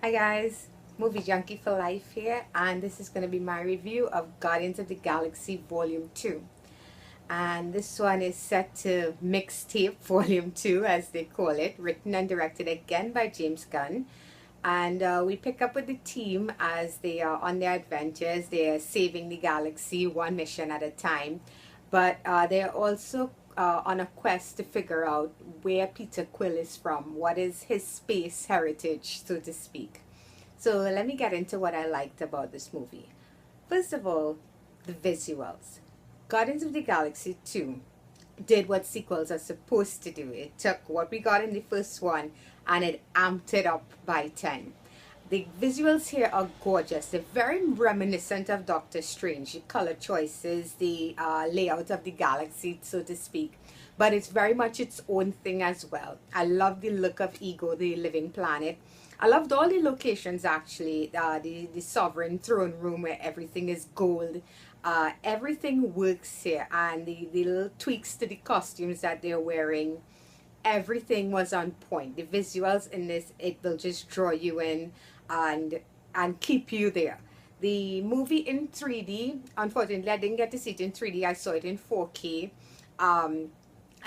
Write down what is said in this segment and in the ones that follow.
Hi guys, Movie Junkie for Life here, and this is going to be my review of Guardians of the Galaxy Volume 2. And this one is set to Mixtape Volume 2, as they call it, written and directed again by James Gunn. And we pick up with the team as they are on their adventures. They are saving the galaxy one mission at a time, but they are also on a quest to figure out where Peter Quill is from. What is his space heritage, so to speak? So let me get into what I liked about this movie. First of all, the visuals. Guardians of the Galaxy 2 did what sequels are supposed to do. It took what we got in the first one and it amped it up by 10. The visuals here are gorgeous. They're very reminiscent of Doctor Strange. The color choices, the layout of the galaxy, so to speak. But it's very much its own thing as well. I love the look of Ego, the living planet. I loved all the locations actually. The Sovereign Throne Room where everything is gold. Everything works here, and the little tweaks to the costumes that they're wearing, everything was on point. The visuals in this, it will just draw you in and keep you there. The movie in 3D, unfortunately I didn't get to see it in 3D. I saw it in 4K.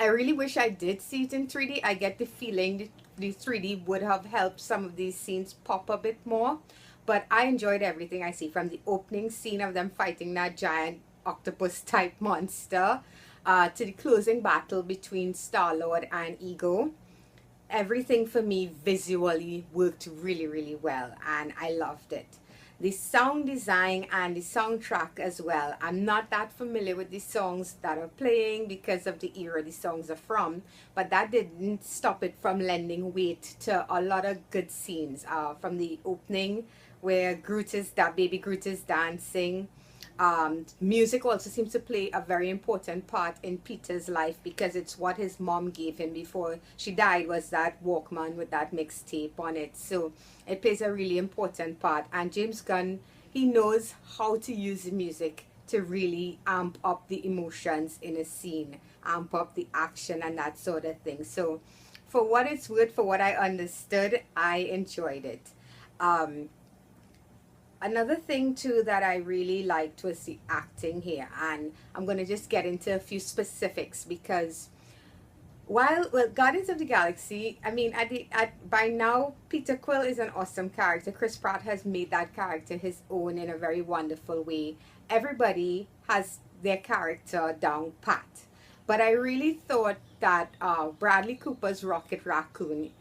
I really wish I did see it in 3D. I get the feeling the 3D would have helped some of these scenes pop a bit more. But I enjoyed everything I see, from the opening scene of them fighting that giant octopus type monster to the closing battle between Star-Lord and Ego. Everything for me visually worked really, really well, and I loved it. The sound design and the soundtrack as well. I'm not that familiar with the songs that are playing because of the era the songs are from, but that didn't stop it from lending weight to a lot of good scenes. From the opening where baby Groot is dancing. Music also seems to play a very important part in Peter's life because it's what his mom gave him before she died, was that Walkman with that mixtape on it. So it plays a really important part, and James Gunn, he knows how to use the music to really amp up the emotions in a scene, amp up the action and that sort of thing. So for what it's worth, for what I understood, I enjoyed it. Another thing too that I really liked was the acting here, and I'm going to just get into a few specifics because while Guardians of the Galaxy, I mean, by now Peter Quill is an awesome character. Chris Pratt has made that character his own in a very wonderful way. Everybody has their character down pat, but I really thought that Bradley Cooper's Rocket Raccoon,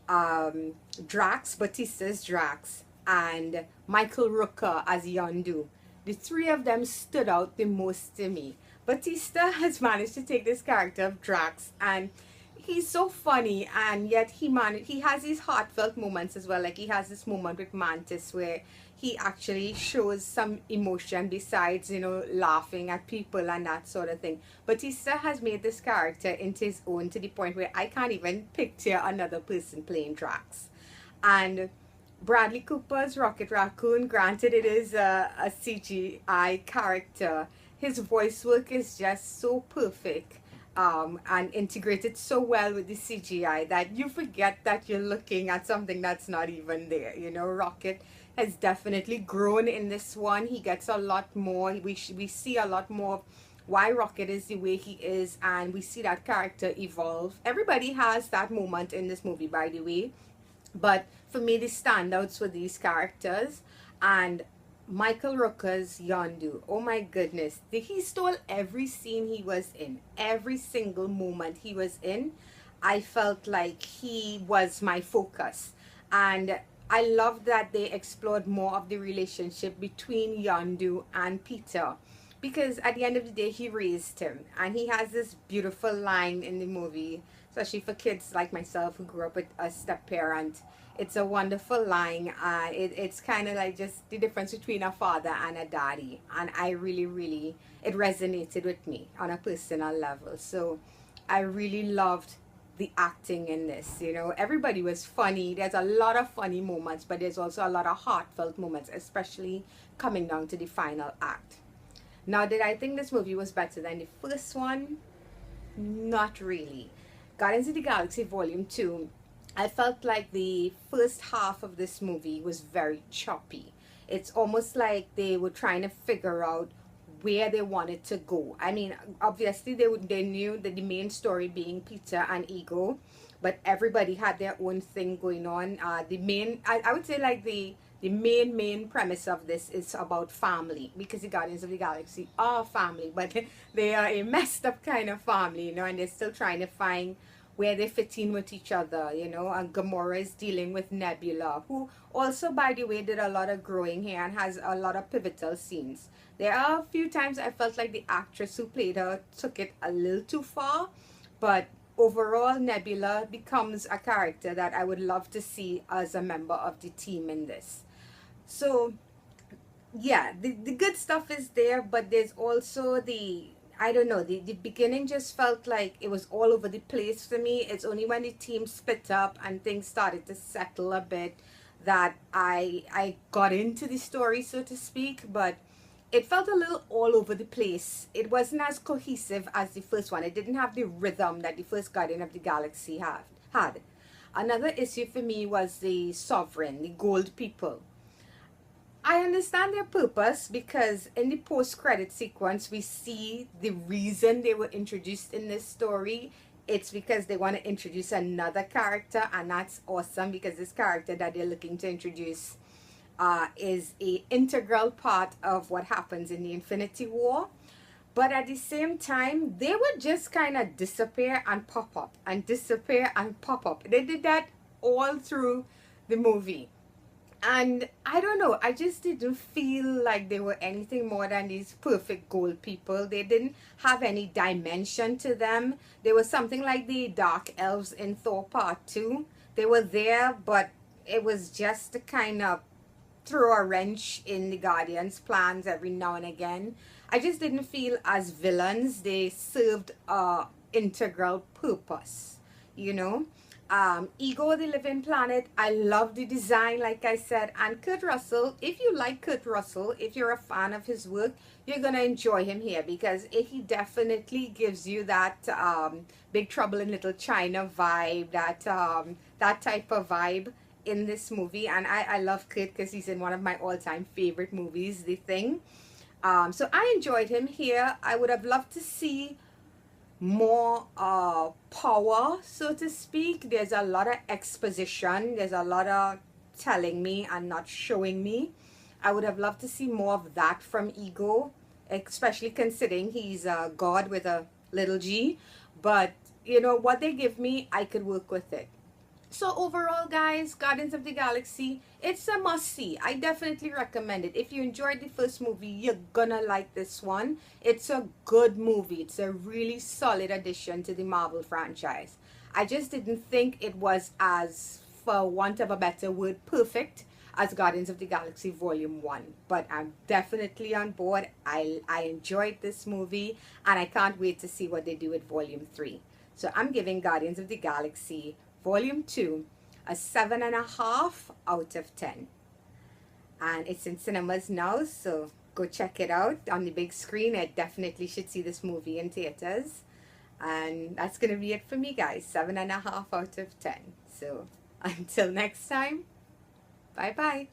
Batista's Drax, and Michael Rooker as Yondu, the three of them stood out the most to me. Batista has managed to take this character of Drax, and he's so funny, and yet he has these heartfelt moments as well. Like he has this moment with Mantis where he actually shows some emotion besides, laughing at people and that sort of thing. Batista has made this character into his own to the point where I can't even picture another person playing Drax. And Bradley Cooper's Rocket Raccoon, granted it is a CGI character, his voice work is just so perfect and integrated so well with the CGI that you forget that you're looking at something that's not even there. Rocket has definitely grown in this one. He gets a lot more. We see a lot more why Rocket is the way he is, and we see that character evolve. Everybody has that moment in this movie, by the way. But for me, the standouts were these characters, and Michael Rooker's Yondu. Oh my goodness. He stole every scene he was in, every single moment he was in. I felt like he was my focus. And I love that they explored more of the relationship between Yondu and Peter. Because at the end of the day, he raised him. And he has this beautiful line in the movie, especially for kids like myself who grew up with a step parent. It's a wonderful line. It's kind of like just the difference between a father and a daddy. And I really, really, it resonated with me on a personal level. So I really loved the acting in this. Everybody was funny. There's a lot of funny moments, but there's also a lot of heartfelt moments, especially coming down to the final act. Now, did I think this movie was better than the first one? Not really. Guardians of the Galaxy Volume 2 I felt like the first half of this movie was very choppy. It's almost like they were trying to figure out where they wanted to go. I mean, obviously they knew that the main story being Peter and Ego, but everybody had their own thing going on. The main, I would say, like the main premise of this is about family, because the Guardians of the Galaxy are family, but they are a messed up kind of family, you know, and they're still trying to find where they fit in with each other, you know. And Gamora is dealing with Nebula, who also, by the way, did a lot of growing here and has a lot of pivotal scenes. There are a few times I felt like the actress who played her took it a little too far, but overall, Nebula becomes a character that I would love to see as a member of the team in this. So yeah, the good stuff is there, but there's also the, I don't know, the beginning just felt like it was all over the place for me. It's only when the team split up and things started to settle a bit that I got into the story, so to speak, but it felt a little all over the place. It wasn't as cohesive as the first one. It didn't have the rhythm that the first Guardian of the Galaxy had. Another issue for me was the Sovereign, the Gold People. I understand their purpose, because in the post-credit sequence we see the reason they were introduced in this story. It's because they want to introduce another character, and that's awesome, because this character that they're looking to introduce is a integral part of what happens in the Infinity War. But at the same time, they would just kind of disappear and pop up and disappear and pop up. They did that all through the movie. And I don't know, I just didn't feel like they were anything more than these perfect gold people. They didn't have any dimension to them. They were something like the Dark Elves in Thor Part 2. They were there, but it was just to kind of throw a wrench in the Guardians' plans every now and again. I just didn't feel as villains they served a integral purpose, you know. Ego the Living Planet, I love the design, like I said. And Kurt Russell, if you like Kurt Russell, if you're a fan of his work, you're gonna enjoy him here, because he definitely gives you that Big Trouble in Little China vibe, that type of vibe in this movie. And I love Kurt because he's in one of my all-time favorite movies, The Thing. So I enjoyed him here. I would have loved to see more power, so to speak. There's a lot of exposition, there's a lot of telling me and not showing me. I would have loved to see more of that from Ego, especially considering he's a god with a little g. But you know what they give me, I could work with it. So overall, guys, Guardians of the Galaxy, it's a must-see. I definitely recommend it. If you enjoyed the first movie, you're gonna like this one. It's a good movie. It's a really solid addition to the Marvel franchise. I just didn't think it was as, for want of a better word, perfect as Guardians of the Galaxy Volume 1. But I'm definitely on board. I enjoyed this movie, and I can't wait to see what they do with Volume 3. So I'm giving Guardians of the Galaxy Volume 2 a 7.5 out of 10. And it's in cinemas now, so go check it out on the big screen. I definitely should see this movie in theaters. And that's going to be it for me, guys. 7.5 out of 10. So until next time, bye bye.